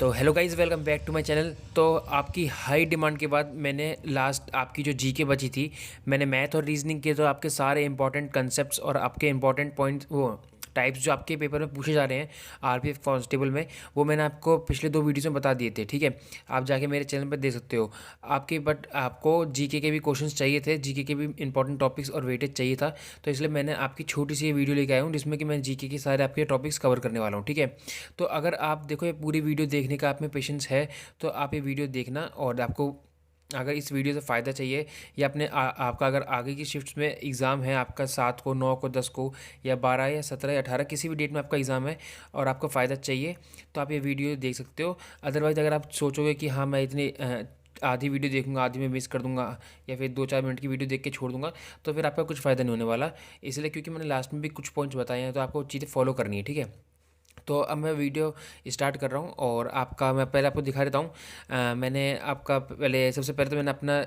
तो hello guys, welcome back to my channel. तो आपकी हाई डिमांड के बाद मैंने लास्ट आपकी जो जीके बची थी, मैंने मैथ और रीजनिंग के तो आपके सारे इंपॉर्टेंट कंसेप्ट्स और आपके इंपॉर्टेंट पॉइंट्स वो टाइप्स जो आपके पेपर में पूछे जा रहे हैं आरपीएफ कांस्टेबल में, वो मैंने आपको पिछले 2 वीडियोस में बता दिए थे। ठीक है, आप जाके मेरे चैनल पर देख सकते हो। बट आपको जीके के भी क्वेश्चंस चाहिए थे, जीके के भी इंपॉर्टेंट टॉपिक्स और वेटेज चाहिए था, तो इसलिए मैंने आपकी छोटी सी ये वीडियो लेके आया हूँ जिसमें कि मैं जीके के सारे आपके टॉपिक्स कवर करने वाला हूँ। ठीक है, तो अगर आप देखो ये पूरी वीडियो देखने का आप में पेशेंस है तो आप ये वीडियो देखना। और आपको अगर इस वीडियो से फ़ायदा चाहिए या आपका अगर आगे की शिफ्ट्स में एग्ज़ाम है, आपका 7 को, 9 को, 10 को या 12 या 17 या 18 किसी भी डेट में आपका एग्ज़ाम है और आपको फ़ायदा चाहिए, तो आप ये वीडियो देख सकते हो। अदरवाइज़ अगर आप सोचोगे कि हाँ मैं इतनी आधी वीडियो देखूंगा, आधी में मिस कर दूंगा या फिर 2-4 मिनट की वीडियो देख के छोड़ दूंगा, तो फिर आपका कुछ फ़ायदा नहीं होने वाला। इसलिए क्योंकि मैंने लास्ट में भी कुछ पॉइंट्स बताए हैं, तो आपको चीज़ें फॉलो करनी है। ठीक है, तो अब मैं वीडियो स्टार्ट कर रहा हूँ और मैं पहले आपको दिखा देता हूँ। मैंने आपका पहले सबसे पहले तो मैंने अपना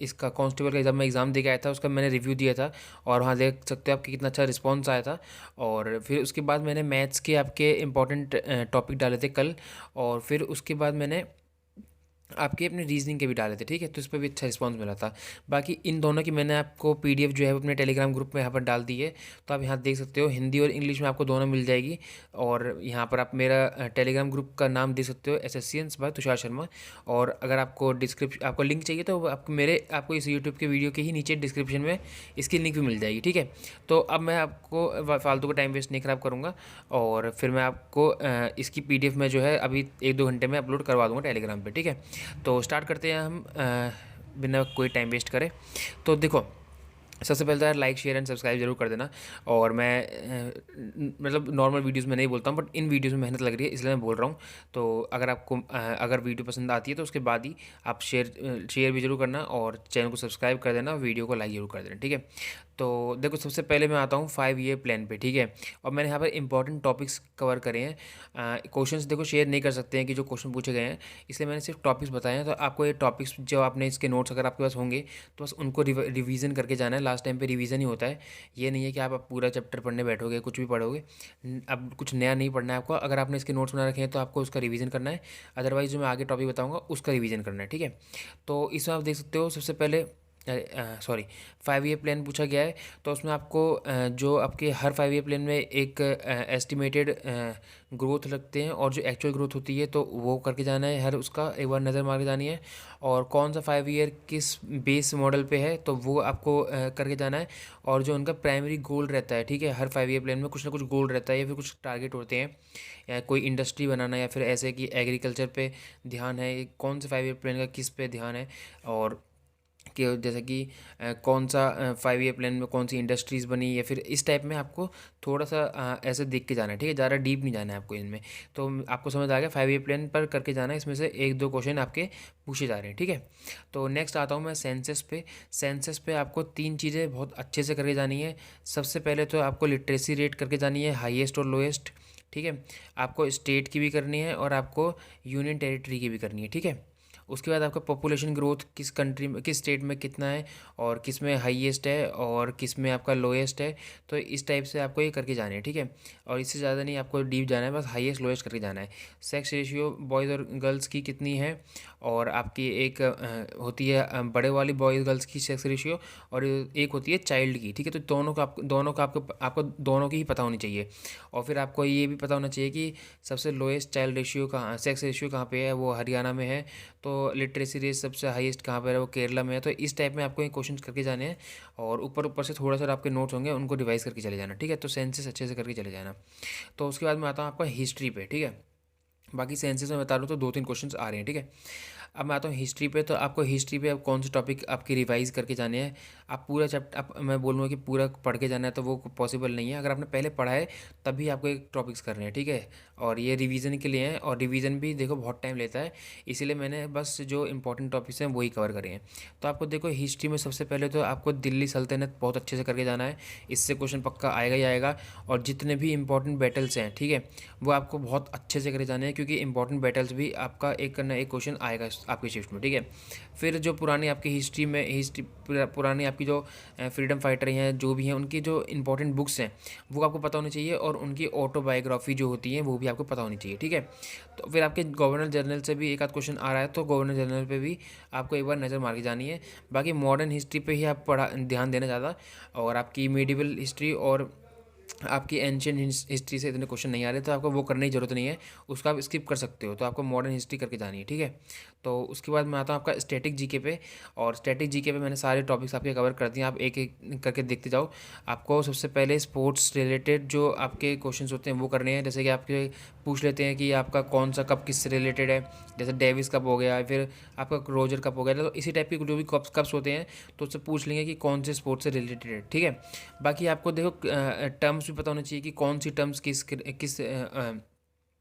इसका कांस्टेबल का जब मैं एग्ज़ाम दे के आया था उसका मैंने रिव्यू दिया था और वहाँ देख सकते हो आपके कितना अच्छा रिस्पांस आया था। और फिर उसके बाद मैंने मैथ्स के आपके इंपॉर्टेंट टॉपिक डाले थे कल, और फिर उसके बाद मैंने आपके अपने रीजनिंग के भी डाले थे। ठीक है, तो इस पर भी अच्छा रिस्पांस मिला था। बाकी इन दोनों की मैंने आपको पीडीएफ जो है वो अपने टेलीग्राम ग्रुप में यहाँ पर डाल दी है, तो आप यहाँ देख सकते हो। हिंदी और इंग्लिश में आपको दोनों मिल जाएगी। और यहाँ पर आप मेरा टेलीग्राम ग्रुप का नाम देख सकते हो, एसएससीएंस बाय तुषार शर्मा। और अगर आपको आपको लिंक चाहिए तो आपको इस यूट्यूब के वीडियो के ही नीचे डिस्क्रिप्शन में इसकी लिंक भी मिल जाएगी। ठीक है, तो अब मैं आपको फालतू का टाइम वेस्ट नहीं खराब करूँगा और फिर मैं आपको इसकी पीडीएफ में जो है अभी 1-2 घंटे में अपलोड करवा दूँगा टेलीग्राम पर। ठीक है, तो स्टार्ट करते हैं हम बिना कोई टाइम वेस्ट करे। तो देखो, सबसे पहले तो यार लाइक शेयर एंड सब्सक्राइब जरूर कर देना। और मैं मतलब नॉर्मल वीडियोस में नहीं बोलता हूँ, बट इन वीडियोस में मेहनत लग रही है इसलिए मैं बोल रहा हूँ। तो अगर आपको अगर वीडियो पसंद आती है तो उसके बाद ही आप शेयर भी जरूर करना और चैनल को सब्सक्राइब कर देना और वीडियो को लाइक जरूर कर देना। ठीक है, तो देखो सबसे पहले मैं आता हूँ 5 ईयर प्लान पे। ठीक है, और मैंने यहाँ पर इंपॉर्टेंट टॉपिक्स कवर करे हैं। क्वेश्चंस देखो शेयर नहीं कर सकते हैं कि जो क्वेश्चन पूछे गए हैं, इसलिए मैंने सिर्फ टॉपिक्स बताए हैं। तो आपको ये टॉपिक्स जो आपने इसके नोट्स अगर आपके पास होंगे तो बस उनको रिवीजन करके जाना है। लास्ट टाइम पे रिवीजन ही होता है, ये नहीं है कि आप पूरा चैप्टर पढ़ने बैठोगे कुछ भी पढ़ोगे। अब कुछ नया नहीं पढ़ना है आपको। अगर आपने इसके नोट्स बना रखे हैं तो आपको उसका रिवीजन करना है, अदरवाइज जो मैं आगे टॉपिक बताऊँगा उसका रिवीजन करना है। ठीक है, तो इसमें आप देख सकते हो सबसे पहले 5 ईयर प्लान पूछा गया है। तो उसमें आपको जो आपके हर 5 ईयर प्लान में एक एस्टिमेटेड ग्रोथ लगते हैं और जो एक्चुअल ग्रोथ होती है तो वो करके जाना है, हर उसका एक बार नज़र मार के जानी है। और कौन सा 5 ईयर किस बेस मॉडल पे है तो वो आपको करके जाना है। और जो उनका प्राइमरी गोल रहता है, ठीक है, हर 5 ईयर प्लान में कुछ ना कुछ गोल रहता है या फिर कुछ टारगेट होते हैं, या कोई इंडस्ट्री बनाना या फिर ऐसे कि एग्रीकल्चर पे ध्यान है, कौन से 5 ईयर प्लान का किस पे ध्यान है। और कि जैसे कि कौन सा 5 ईयर प्लान में कौन सी इंडस्ट्रीज़ बनी या फिर इस टाइप में आपको थोड़ा सा ऐसे देख के जाना है। ठीक है, ज़्यादा डीप नहीं जाना है आपको इनमें। तो आपको समझ आ गया, 5 ईयर प्लान पर करके जाना है। इसमें से 1-2 क्वेश्चन आपके पूछे जा रहे हैं। ठीक है, तो नेक्स्ट आता हूँ मैं सेंसस पे। सेंसस पे आपको 3 चीज़ें बहुत अच्छे से करके जानी है। सबसे पहले तो आपको लिटरेसी रेट करके जानी है, हाईएस्ट और लोएस्ट। ठीक है, आपको स्टेट की भी करनी है और आपको यूनियन टेरिटरी की भी करनी है। ठीक है, उसके बाद आपका पॉपुलेशन ग्रोथ किस कंट्री में, किस स्टेट में कितना है और किस में हाईएस्ट है और किस में आपका लोएस्ट है। तो इस टाइप से आपको ये करके जाना है। ठीक है, और इससे ज़्यादा नहीं आपको डीप जाना है, बस हाईएस्ट लोएस्ट करके जाना है। सेक्स रेशियो बॉयज़ और गर्ल्स की कितनी है, और आपकी एक होती है बड़े वाली बॉयज़ गर्ल्स की सेक्स रेशियो, और एक होती है चाइल्ड की। ठीक है, तो आपको दोनों की ही पता होनी चाहिए। और फिर आपको ये भी पता होना चाहिए कि सबसे लोएस्ट चाइल्ड रेशियो कहाँ, सेक्स रेशियो कहाँ पे है, वो हरियाणा में है। तो लिटरेसी रेट सबसे हाईएस्ट कहाँ पर है, वो केरला में है। तो इस टाइप में आपको ये क्वेश्चन करके जाने हैं और ऊपर ऊपर से थोड़ा सा आपके नोट्स होंगे उनको रिवाइज करके चले जाना। ठीक है, तो सेंसेस अच्छे से करके चले जाना। तो उसके बाद मैं आता हूँ आपका हिस्ट्री पे। ठीक है, बाकी सेंसेस में बता रहा हूँ तो 2-3 क्वेश्चंस आ रहे हैं। ठीक है, अब मैं आता हूँ हिस्ट्री पे। तो आपको हिस्ट्री पे अब कौन से टॉपिक आपके रिवाइज करके जाने हैं। आप पूरा चैप्टर, आप मैं बोलूँगा कि पूरा पढ़ के जाना है तो वो पॉसिबल नहीं है। अगर आपने पहले पढ़ा है तभी आपको एक टॉपिक्स करने हैं। ठीक है, और ये रिवीजन के लिए हैं, और रिवीजन भी देखो बहुत टाइम लेता है, इसीलिए मैंने बस जो इंपॉर्टेंट टॉपिक्स हैं वही कवर करे हैं। तो आपको देखो हिस्ट्री में सबसे पहले तो आपको दिल्ली सल्तनत बहुत अच्छे से करके जाना है, इससे क्वेश्चन पक्का आएगा ही आएगा। और जितने भी इंपॉर्टेंट बैटल्स हैं, ठीक है, वो आपको बहुत अच्छे से करे जाने हैं, क्योंकि इंपॉर्टेंट बैटल्स भी आपका एक करना एक क्वेश्चन आएगा आपकी शिफ्ट में, ठीक है। फिर जो पुरानी आपकी हिस्ट्री पुरानी आपकी जो फ्रीडम फाइटर हैं जो भी हैं उनकी जो इंपॉर्टेंट बुक्स हैं वो आपको पता होनी चाहिए, और उनकी ऑटोबायोग्राफी जो होती है वो भी आपको पता होनी चाहिए, ठीक है। तो फिर आपके गवर्नर जनरल से भी एक आध क्वेश्चन आ रहा है, तो गवर्नर जनरल पे भी आपको एक बार नज़र मार के जानी है। बाकी मॉडर्न हिस्ट्री पे ही आप पढ़ा ध्यान देना ज़्यादा, और आपकी मेडिवल हिस्ट्री और आपकी एंशियंट हिस्ट्री से इतने क्वेश्चन नहीं आ रहे, तो आपको वो करने की ज़रूरत नहीं है, उसका आप स्किप कर सकते हो। तो आपको मॉडर्न हिस्ट्री करके जानी है, ठीक है। तो उसके बाद मैं आता हूँ आपका स्टैटिक जीके पे, और स्टैटिक जीके पे मैंने सारे टॉपिक्स आपके कवर कर दिए, आप एक एक करके देखते जाओ। आपको सबसे पहले स्पोर्ट्स रिलेटेड जो आपके क्वेश्चंस होते हैं वो करने हैं, जैसे कि आपके पूछ लेते हैं कि आपका कौन सा कप किससे रिलेटेड है, जैसे डेविस कप हो गया, फिर आपका रोजर कप हो गया, तो इसी टाइप के जो भी कप्स होते हैं तो उससे पूछ लेंगे कि कौन से स्पोर्ट्स से रिलेटेड है, ठीक है। बाकी आपको देखो टर्म्स भी पता होना चाहिए कि कौन सी टर्म्स किस किस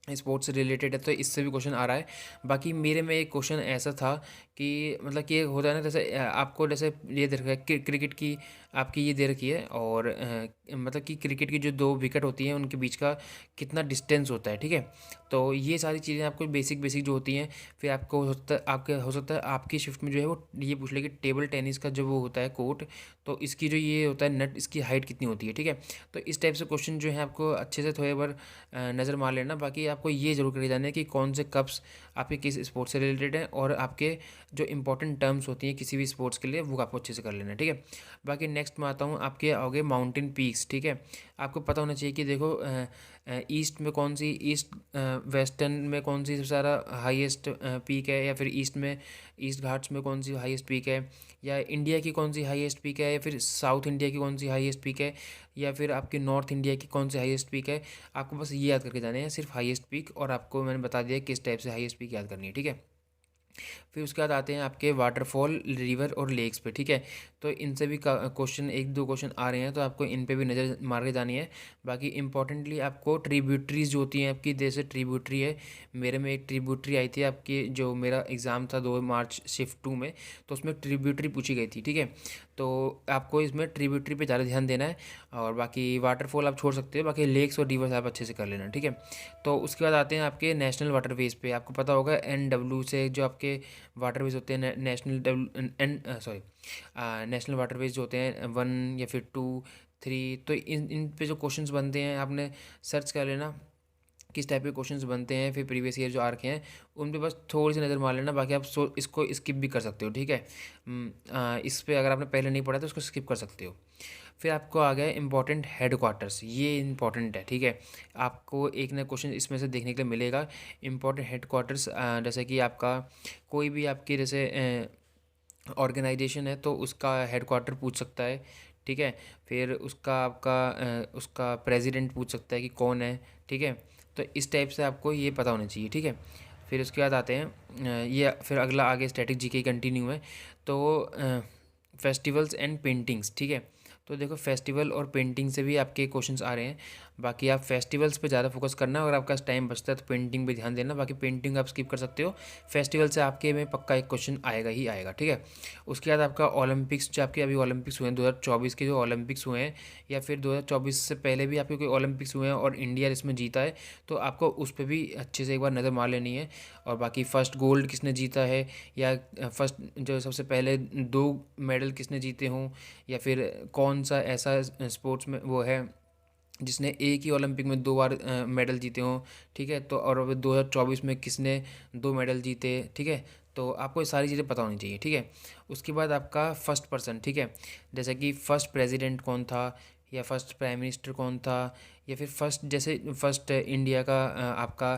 स्पोर्ट्स से रिलेटेड है, तो इससे भी क्वेश्चन आ रहा है। बाकी मेरे में एक क्वेश्चन ऐसा था कि मतलब कि होता है ना, जैसे आपको जैसे ये दे रखा है क्रिकेट की आपकी ये दे रखी है, और मतलब कि क्रिकेट की जो दो विकेट होती हैं उनके बीच का कितना डिस्टेंस होता है, ठीक है। तो ये सारी चीज़ें आपको बेसिक बेसिक जो होती हैं, फिर आपको हो सकता है आपकी शिफ्ट में जो है वो ये पूछ ले कि टेबल टेनिस का जो वो होता है कोर्ट, तो इसकी जो ये होता है नेट, इसकी हाइट कितनी होती है, ठीक है। तो इस टाइप से क्वेश्चन जो है आपको अच्छे से थोड़े बार नज़र मार लेना। बाकी आपको ये जरूर करके जाना है कि कौन से कप्स आपके किस स्पोर्ट्स से रिलेटेड हैं, और आपके जो इंपॉर्टेंट टर्म्स होती हैं किसी भी स्पोर्ट्स के लिए वो आपको अच्छे से कर लेना है, ठीक है। बाकी नेक्स्ट में आता हूँ आपके आओगे माउंटेन पीक्स, ठीक है। आपको पता होना चाहिए कि देखो ईस्ट में कौन सी वेस्टर्न में कौन सी सबसे ज़्यादा हाईएस्ट पीक है, या फिर ईस्ट में ईस्ट घाट्स में कौन सी हाईएस्ट पीक है, या इंडिया की कौन सी हाईएस्ट पीक है, या फिर साउथ इंडिया की कौन सी हाईएस्ट पीक है, या फिर आपके नॉर्थ इंडिया की कौन सी हाईएस्ट पीक है। आपको बस ये याद करके जाने हैं सिर्फ हाईएस्ट पीक, और आपको मैंने बता दिया किस टाइप से हाईएस्ट पीक याद करनी है, ठीक है। फिर उसके बाद आते हैं आपके वाटरफॉल, रिवर और लेक्स पे, ठीक है। तो इनसे भी क्वेश्चन एक दो क्वेश्चन आ रहे हैं, तो आपको इन पे भी नज़र मार के जानी है। बाकी इंपॉर्टेंटली आपको ट्रिब्यूटरीज जो होती हैं आपकी, जैसे ट्रिब्यूटरी है, मेरे में एक ट्रिब्यूटरी आई थी आपकी, जो मेरा एग्ज़ाम था 2 मार्च शिफ्ट 2 में, तो उसमें ट्रिब्यूटरी पूछी गई थी, ठीक है। तो आपको इसमें ट्रिब्यूटरी पे ज़्यादा ध्यान देना है, और बाकी वाटरफॉल आप छोड़ सकते हो, बाकी लेक्स और रिवर्स आप अच्छे से कर लेना, ठीक है। तो उसके बाद आते हैं आपके नेशनल वाटरवेज पे। आपको पता होगा NW से जो आपके वाटरवेज होते हैं, नेशनल वाटरवेज जो होते हैं 1 या फिर 2 3, तो इन पे जो क्वेश्चंस बनते हैं आपने सर्च कर लेना किस टाइप के क्वेश्चंस बनते हैं, फिर प्रीवियस ईयर जो आ रखे हैं उन पे बस थोड़ी सी नज़र मार लेना। बाकी आप इसको स्किप भी कर सकते हो, ठीक है। इस पे अगर आपने पहले नहीं पढ़ा तो उसको स्किप कर सकते हो। फिर आपको आ गया इंपॉर्टेंट हेड क्वार्टर्स, ये इंपॉर्टेंट है, ठीक है। आपको एक ना क्वेश्चन इसमें से देखने के लिए मिलेगा। इंपॉर्टेंट हेड क्वार्टर्स जैसे कि आपका कोई भी आपकी जैसे ऑर्गेनाइजेशन है तो उसका हेड क्वार्टर पूछ सकता है, ठीक है। फिर उसका आपका उसका प्रेसिडेंट पूछ सकता है कि कौन है, ठीक है। तो इस टाइप से आपको ये पता होना चाहिए, ठीक है। फिर उसके बाद आते हैं ये फिर अगला आगे स्टैटिक जीके कंटिन्यू है। तो फेस्टिवल्स एंड पेंटिंग्स, ठीक है। तो देखो फेस्टिवल और पेंटिंग से भी आपके क्वेश्चंस आ रहे हैं। बाकी आप फेस्टिवल्स पे ज़्यादा फोकस करना, अगर आपका टाइम बचता है तो पेंटिंग पे ध्यान देना। बाकी पेंटिंग आप स्किप कर सकते हो, फेस्टिवल से आपके में पक्का एक क्वेश्चन आएगा ही आएगा, ठीक है। उसके बाद आपका ओलंपिक्स, जो आपके अभी ओलंपिक्स हुए हैं 2024 के जो ओलंपिक्स हुए हैं, या फिर 2024 से पहले भी आपके कोई ओलंपिक्स हुए हैं और इंडिया इसमें जीता है, तो आपको उस पर भी अच्छे से एक बार नज़र मार लेनी है। और बाकी फ़र्स्ट गोल्ड किसने जीता है, या फर्स्ट जो सबसे पहले 2 मेडल किसने जीते हों, या फिर कौन सा ऐसा स्पोर्ट्स में वो है जिसने एक ही ओलंपिक में 2 बार मेडल जीते हों, ठीक है। तो और अब 2024 में किसने 2 मेडल जीते, ठीक है। तो आपको ये सारी चीज़ें पता होनी चाहिए, ठीक है। उसके बाद आपका फर्स्ट पर्सन, ठीक है, जैसे कि फर्स्ट प्रेसिडेंट कौन था, या फर्स्ट प्राइम मिनिस्टर कौन था, या फिर फर्स्ट जैसे फर्स्ट इंडिया का आपका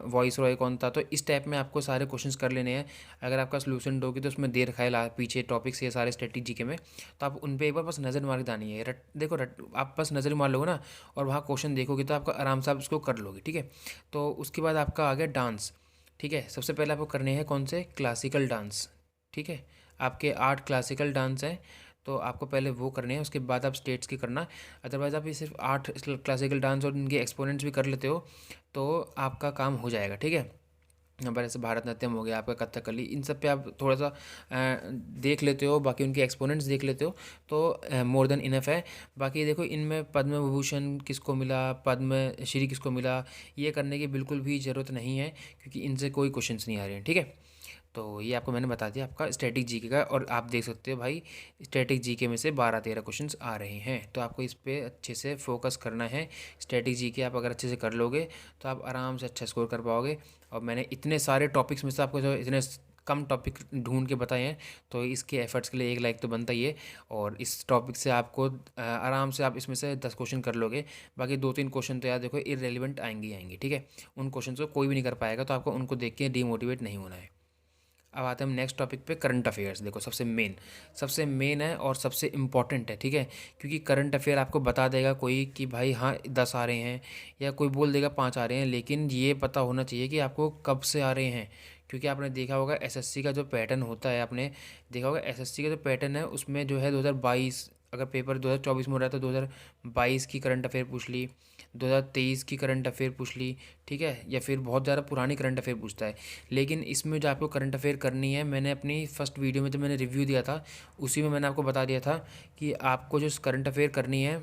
वॉइस रॉय कौन था। तो इस टाइप में आपको सारे क्वेश्चंस कर लेने हैं। अगर आपका सोल्यूशन दोगे तो उसमें दे रखा है पीछे टॉपिक्स ये सारे स्ट्रेटेजी के में, तो आप उन पे एक बार बस नज़र मार दानी है। आप बस नज़र मार लोगे ना, और वहाँ क्वेश्चन देखोगे तो आपका आराम से आप उसको कर लोगे, ठीक है। तो उसके बाद आपका आ गया डांस, ठीक है। सबसे पहले आपको करने हैं कौन से, क्लासिकल डांस, ठीक है। आपके 8 क्लासिकल डांस हैं, तो आपको पहले वो करने हैं, उसके बाद आप स्टेट्स की करना। अदरवाइज़ आप ये सिर्फ 8 क्लासिकल डांस और इनके एक्सपोनेंट्स भी कर लेते हो तो आपका काम हो जाएगा, ठीक है। यहाँ पर ऐसे भारतनाट्यम हो गया आपका, कथकली, इन सब पे आप थोड़ा सा देख लेते हो, बाकी उनके एक्सपोनेंट्स देख लेते हो तो मोर देन इनफ है। बाकी देखो इनमें पद्म विभूषण किसको मिला, पद्म श्री किसको मिला, ये करने की बिल्कुल भी ज़रूरत नहीं है, क्योंकि इनसे कोई क्वेश्चंस नहीं आ रहे हैं, ठीक है। तो ये आपको मैंने बता दिया आपका स्टैटिक जीके का। और आप देख सकते हो भाई स्टैटिक जीके में से 12-13 क्वेश्चंस आ रहे हैं, तो आपको इस पे अच्छे से फोकस करना है। स्टैटिक जीके आप अगर अच्छे से कर लोगे तो आप आराम से अच्छा स्कोर कर पाओगे। और मैंने इतने सारे टॉपिक्स में से आपको जो इतने कम टॉपिक ढूंढ के बताए हैं, तो इसके एफर्ट्स के लिए एक लाइक तो बनता ही है। और इस टॉपिक से आपको आराम से आप इसमें से 10 क्वेश्चन कर लोगे। बाकी 2-3 क्वेश्चन तो यार देखो इररेलेवेंट आएंगे ही आएंगे, ठीक है। उन क्वेश्चन को कोई भी नहीं कर पाएगा, तो आपको उनको देख के डीमोटिवेट नहीं होना है। अब आते हैं हम नेक्स्ट टॉपिक पे, करंट अफेयर्स। देखो सबसे मेन है और सबसे इम्पॉर्टेंट है, ठीक है। क्योंकि करंट अफेयर आपको बता देगा कोई कि भाई हाँ 10 आ रहे हैं, या कोई बोल देगा 5 आ रहे हैं, लेकिन ये पता होना चाहिए कि आपको कब से आ रहे हैं। क्योंकि आपने देखा होगा एसएससी का जो पैटर्न होता है, आपने देखा होगा एसएससी का जो पैटर्न है उसमें जो है 2022, अगर पेपर 2024 में हो रहा है तो 2022 की करंट अफेयर पूछ ली, 2023 की करंट अफेयर पूछ ली, ठीक है। या फिर बहुत ज़्यादा पुरानी करंट अफेयर पूछता है। लेकिन इसमें जो आपको करंट अफेयर करनी है, मैंने अपनी फर्स्ट वीडियो में जो मैंने रिव्यू दिया था उसी में मैंने आपको बता दिया था कि आपको जो करंट अफेयर करनी है,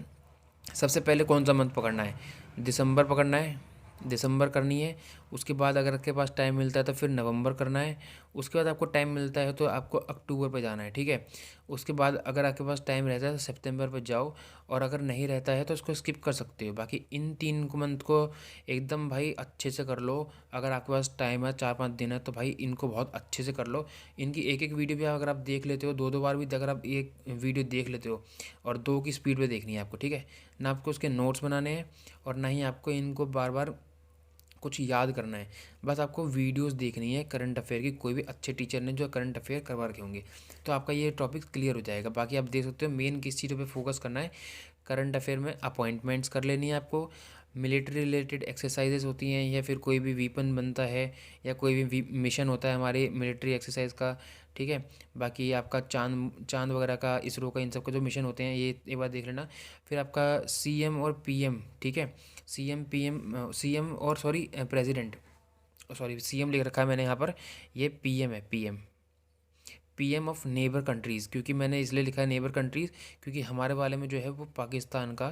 सबसे पहले कौन सा मंथ पकड़ना है, दिसंबर पकड़ना है, दिसंबर करनी है। उसके बाद अगर आपके पास टाइम मिलता है तो फिर नवंबर करना है। उसके बाद आपको टाइम मिलता है तो आपको अक्टूबर पे जाना है, ठीक है। उसके बाद अगर आपके पास टाइम रहता है तो सितंबर पे जाओ, और अगर नहीं रहता है तो उसको स्किप कर सकते हो। बाकी इन 3 मंथ को एकदम भाई अच्छे से कर लो। अगर आपके पास टाइम है 4-5 दिन है तो भाई इनको बहुत अच्छे से कर लो। इनकी एक एक वीडियो भी अगर आप देख लेते हो, 2-2 बार भी अगर आप एक वीडियो देख लेते हो, और 2 की स्पीड पे देखनी है आपको, ठीक है। ना आपको उसके नोट्स बनाने हैं और ना ही आपको इनको बार बार कुछ याद करना है। बस आपको वीडियोस देखनी है करंट अफेयर की, कोई भी अच्छे टीचर ने जो करंट अफेयर करवा रखे होंगे, तो आपका ये टॉपिक क्लियर हो जाएगा। बाकी आप देख सकते हो मेन किस चीज़ों पे फोकस करना है। करंट अफेयर में अपॉइंटमेंट्स कर लेनी है आपको, मिलिट्री रिलेटेड एक्सरसाइजेज होती हैं, या फिर कोई भी वीपन बनता है, या कोई भी मिशन होता है हमारे मिलिट्री एक्सरसाइज का, ठीक है। बाकी आपका चांद चांद वगैरह का, इसरो का, इन सब के जो मिशन होते हैं ये एक बार देख लेना। फिर आपका सीएम और पीएम, ठीक है। सीएम और सॉरी प्रेसिडेंट, सॉरी सीएम लिख रखा है मैंने यहाँ पर, ये पीएम है, पीएम ऑफ नेबर कंट्रीज़। क्योंकि मैंने इसलिए लिखा है नेबर कंट्रीज़, क्योंकि हमारे वाले में जो है वो पाकिस्तान का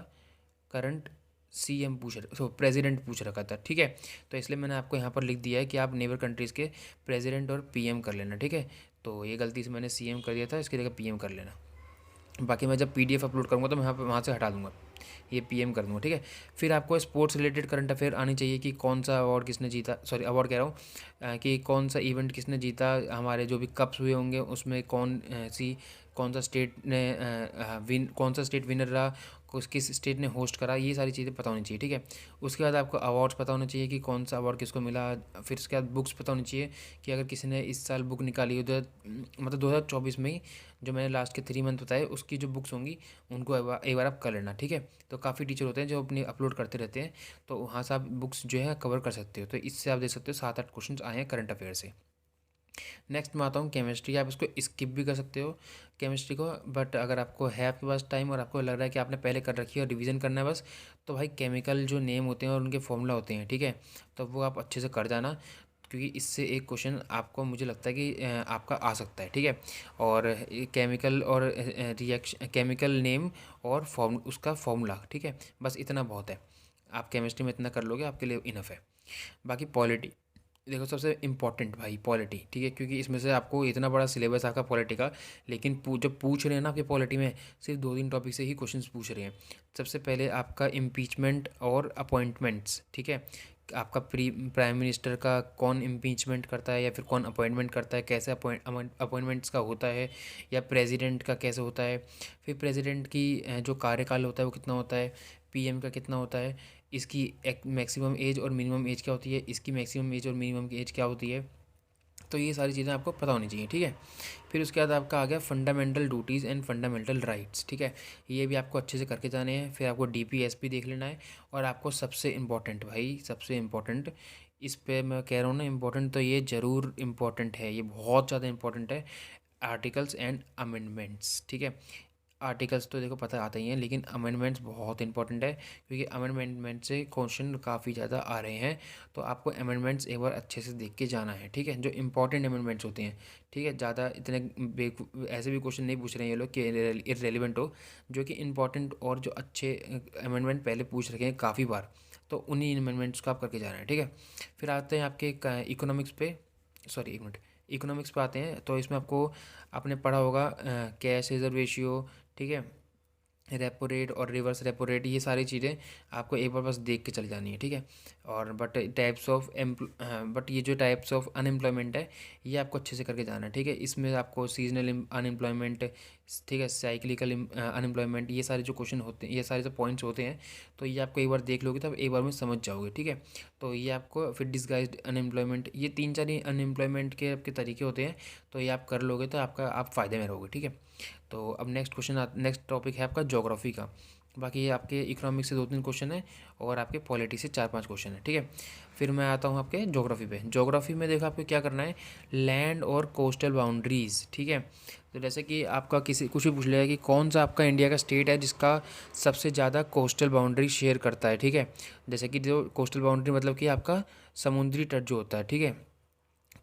करंट सीएम पूछ रहा, सो प्रेसिडेंट पूछ रखा था, ठीक है। तो इसलिए मैंने आपको यहाँ पर लिख दिया है कि आप नेबर कंट्रीज़ के प्रेसिडेंट और पीएम कर लेना, ठीक है। तो ये गलती से मैंने सीएम कर दिया था, इसकी जगह पीएम कर लेना। बाकी मैं जब पीडीएफ अपलोड करूँगा तो मैं वहाँ से हटा दूँगा, ये पीएम कर दूँगा, ठीक है। फिर आपको स्पोर्ट्स रिलेटेड करंट अफेयर आनी चाहिए कि कौन सा अवार्ड किसने जीता, सॉरी अवार्ड कह रहा हूँ, कि कौन सा इवेंट किसने जीता, हमारे जो भी कप्स हुए होंगे उसमें कौन सा स्टेट ने कौन सा स्टेट विनर रहा, किस स्टेट ने होस्ट करा, ये सारी चीज़ें पता होनी चाहिए, ठीक है। उसके बाद आपको अवार्ड्स पता होना चाहिए कि कौन सा अवार्ड किसको मिला। फिर उसके बाद बुक्स पता होनी चाहिए कि अगर किसी ने इस साल बुक निकाली हो, तो मतलब 2024 में ही जो मैंने लास्ट के 3 मंथ बताए उसकी जो बुक्स होंगी उनको एक बार आप कर लेना, ठीक है। तो काफ़ी टीचर होते हैं जो अपनी अपलोड करते रहते हैं, तो वहाँ से आप बुक्स जो है कवर कर सकते हो। तो इससे आप देख सकते हो 7-8 क्वेश्चन आए हैं करंट अफेयर से। नेक्स्ट मैं आता हूँ केमिस्ट्री। आप इसको स्किप भी कर सकते हो केमिस्ट्री को, बट अगर आपको है आपके पास टाइम और आपको लग रहा है कि आपने पहले कर रखी है और रिवीजन करना है बस, तो भाई केमिकल जो नेम होते हैं और उनके फॉर्मूला होते हैं, ठीक है, तो वो आप अच्छे से कर जाना। क्योंकि इससे एक क्वेश्चन आपको मुझे लगता है कि आपका आ सकता है, ठीक है। और केमिकल और रिएक्शन, केमिकल नेम और उसका फॉर्मूला, ठीक है, बस इतना बहुत है। आप केमिस्ट्री में इतना कर लोगे आपके लिए इनफ है। बाकी पॉलिटी, देखो सबसे इम्पॉर्टेंट भाई पॉलिटी, ठीक है। क्योंकि इसमें से आपको इतना बड़ा सिलेबस आपका पॉलिटी का, लेकिन जब पूछ रहे हैं ना आपके पॉलिटी में, सिर्फ 2-3 टॉपिक से ही क्वेश्चंस पूछ रहे हैं। सबसे पहले आपका इम्पीचमेंट और अपॉइंटमेंट्स, ठीक है। आपका प्राइम मिनिस्टर का कौन इम्पीचमेंट करता है या फिर कौन अपॉइंटमेंट करता है, कैसे अपॉइंटमेंट्स का होता है, या प्रेसिडेंट का कैसे होता है। फिर प्रेसिडेंट की जो कार्यकाल होता है वो कितना होता है, पीएम का कितना होता है, इसकी एक मैक्सिमम एज और मिनिमम एज क्या होती है, इसकी मैक्सिमम एज और मिनिमम की एज क्या होती है। तो ये सारी चीज़ें आपको पता होनी चाहिए, ठीक है। फिर उसके बाद आपका आ गया fundamental duties and fundamental rights, ठीक है। ये भी आपको अच्छे से करके जाने हैं। फिर आपको डीपीएस भी देख लेना है। और आपको सबसे इम्पोर्टेंट भाई, सबसे इम्पोर्टेंट, इस पे मैं कह रहा हूँ ना इम्पोर्टेंट, तो ये ज़रूर इम्पोर्टेंट है, ये बहुत ज़्यादा इम्पोर्टेंट है, आर्टिकल्स एंड अमेंडमेंट्स, ठीक है। आर्टिकल्स तो देखो पता आते ही हैं, लेकिन अमेंडमेंट्स बहुत इंपॉर्टेंट है, क्योंकि अमेंडमेंट से क्वेश्चन काफ़ी ज़्यादा आ रहे हैं। तो आपको अमेंडमेंट्स एक बार अच्छे से देख के जाना है, ठीक है, जो इंपॉर्टेंट अमेंडमेंट्स होते हैं, ठीक है। ज़्यादा इतने ऐसे भी क्वेश्चन नहीं पूछ रहे हैं ये लोग कि इररेलेवेंट हो, जो कि इंपॉर्टेंट और जो अच्छे अमेंडमेंट पहले पूछ रखे हैं काफ़ी बार, तो उन्हीं अमेंडमेंट्स को आप करके जाना है, ठीक है। फिर आते हैं आपके इकोनॉमिक्स पे, सॉरी एक मिनट, इकोनॉमिक्स पे आते हैं तो इसमें आपको आपने पढ़ा होगा कैश रिजर्व रेशियो, ठीक है, रेपो रेट और रिवर्स रेपो रेट, ये सारी चीज़ें आपको एक बार बस देख के चली जानी है, ठीक है। और बट ये जो टाइप्स ऑफ अनएम्प्लॉयमेंट है ये आपको अच्छे से करके जाना है, ठीक है। इसमें आपको सीजनल अनएम्प्लॉयमेंट, ठीक है, साइक्लिकल अनएम्प्लॉयमेंट, ये सारे जो क्वेश्चन होते हैं, ये सारे जो पॉइंट्स होते हैं, तो ये आपको एक बार देख लोगे तब एक बार में समझ जाओगे, ठीक है। तो ये आपको फिर डिस्गाइज्ड अनएम्प्लॉयमेंट, ये 3-4 ही अनएम्प्लॉयमेंट के आपके तरीके होते हैं, तो ये आप कर लोगे तो आप फ़ायदे में रहोगे, ठीक है। तो अब नेक्स्ट टॉपिक है आपका ज्योग्राफी का। बाकी ये आपके इकोनॉमिक्स से 2-3 क्वेश्चन है और आपके पॉलिटी से 4-5 क्वेश्चन है, ठीक है। फिर मैं आता हूँ आपके ज्योग्राफी पे। ज्योग्राफी में देखो आपको क्या करना है, लैंड और कोस्टल बाउंड्रीज़, ठीक है। तो जैसे कि आपका किसी कुछ भी पूछ लेगा कि कौन सा आपका इंडिया का स्टेट है जिसका सबसे ज़्यादा कोस्टल बाउंड्री शेयर करता है, ठीक है। जैसे कि जो कोस्टल बाउंड्री मतलब कि आपका समुद्री तट जो होता है, ठीक है।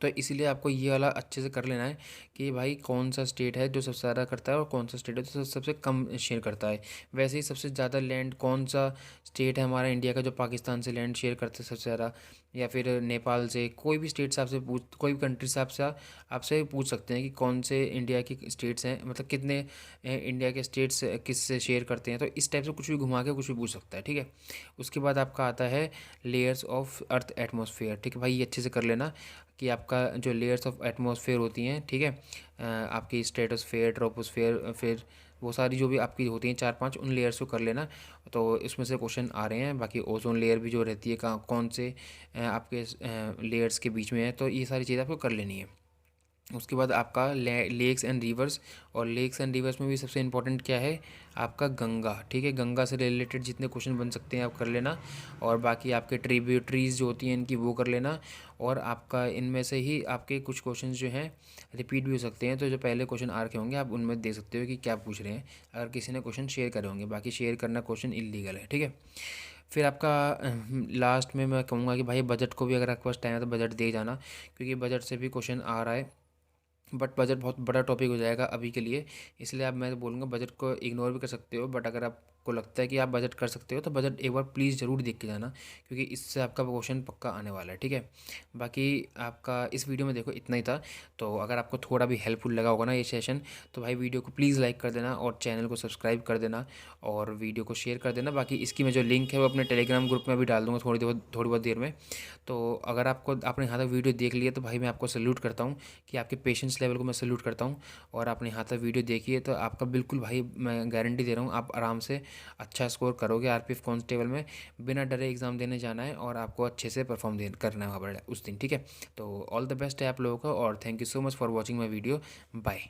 तो इसीलिए आपको ये वाला अच्छे से कर लेना है कि भाई कौन सा स्टेट है जो सबसे ज़्यादा करता है और कौन सा स्टेट है जो सबसे कम शेयर करता है। वैसे ही सबसे ज़्यादा लैंड कौन सा स्टेट है हमारा इंडिया का जो पाकिस्तान से लैंड शेयर करता है सबसे ज़्यादा, या फिर नेपाल से, कोई भी स्टेट से आपसे पूछ, कोई भी कंट्री से आपसे पूछ सकते हैं कि कौन से इंडिया के स्टेट्स हैं, मतलब कितने इंडिया के स्टेट्स किस से शेयर करते हैं। तो इस टाइप से कुछ भी घुमा के कुछ भी पूछ सकता है, ठीक है। उसके बाद आपका आता है लेयर्स ऑफ अर्थ एटमॉस्फेयर, ठीक है भाई, ये अच्छे से कर लेना कि आपका जो लेयर्स ऑफ एटमॉस्फेयर होती हैं, ठीक है, आपकी स्ट्रेटोस्फेयर, ट्रोपोस्फेयर, फिर वो सारी जो भी आपकी होती हैं 4-5, उन लेयर्स को कर लेना। तो इसमें से क्वेश्चन आ रहे हैं। बाकी ओजोन लेयर भी जो रहती है कहाँ कौन से आपके लेयर्स के बीच में है, तो ये सारी चीज़ें आपको कर लेनी है। उसके बाद आपका लेक्स एंड रिवर्स, और लेक्स एंड रिवर्स में भी सबसे इम्पोर्टेंट क्या है, आपका गंगा, ठीक है। गंगा से रिलेटेड जितने क्वेश्चन बन सकते हैं आप कर लेना। और बाकी आपके ट्रिब्यूटरीज जो होती हैं इनकी वो कर लेना। और आपका इनमें से ही आपके कुछ क्वेश्चन जो हैं रिपीट भी हो सकते हैं, तो जो पहले क्वेश्चन आ रखे होंगे आप उनमें देख सकते हो कि क्या पूछ रहे हैं, अगर किसी ने क्वेश्चन शेयर करे होंगे। बाकी शेयर करना क्वेश्चन इलीगल है, ठीक है। फिर आपका लास्ट में मैं कहूँगा कि भाई बजट को भी अगर आपके पास टाइम है तो बजट दे जाना, क्योंकि बजट से भी क्वेश्चन आ रहा है। बट बजट बहुत बड़ा टॉपिक हो जाएगा अभी के लिए, इसलिए आप, मैं तो बोलूँगा बजट को इग्नोर भी कर सकते हो, बट अगर आपको लगता है कि आप बजट कर सकते हो तो बजट एक बार प्लीज़ ज़रूर देख के जाना, क्योंकि इससे आपका क्वेश्चन पक्का आने वाला है, ठीक है। बाकी आपका इस वीडियो में देखो इतना ही था। तो अगर आपको थोड़ा भी हेल्पफुल लगा होगा ना ये सेशन, तो भाई वीडियो को प्लीज़ लाइक कर देना और चैनल को सब्सक्राइब कर देना और वीडियो को शेयर कर देना। बाकी इसकी मैं जो लिंक है वो अपने टेलीग्राम ग्रुप में भी डाल दूँगा थोड़ी बहुत देर में। तो अगर आपने यहाँ तक वीडियो देख लिया तो भाई मैं आपको सैल्यूट करता हूँ, कि आपके पेशेंस लेवल को मैं सैल्यूट करता हूँ। और आपने यहाँ तक वीडियो देखी है तो आपका बिल्कुल भाई मैं गारंटी दे रहा हूँ आप आराम से अच्छा स्कोर करोगे आरपीएफ कांस्टेबल में। बिना डरे एग्ज़ाम देने जाना है और आपको अच्छे से परफॉर्म करना है वहाँ पर उस दिन, ठीक है। तो ऑल द बेस्ट है आप लोगों को, और thank you so much for watching my video. Bye.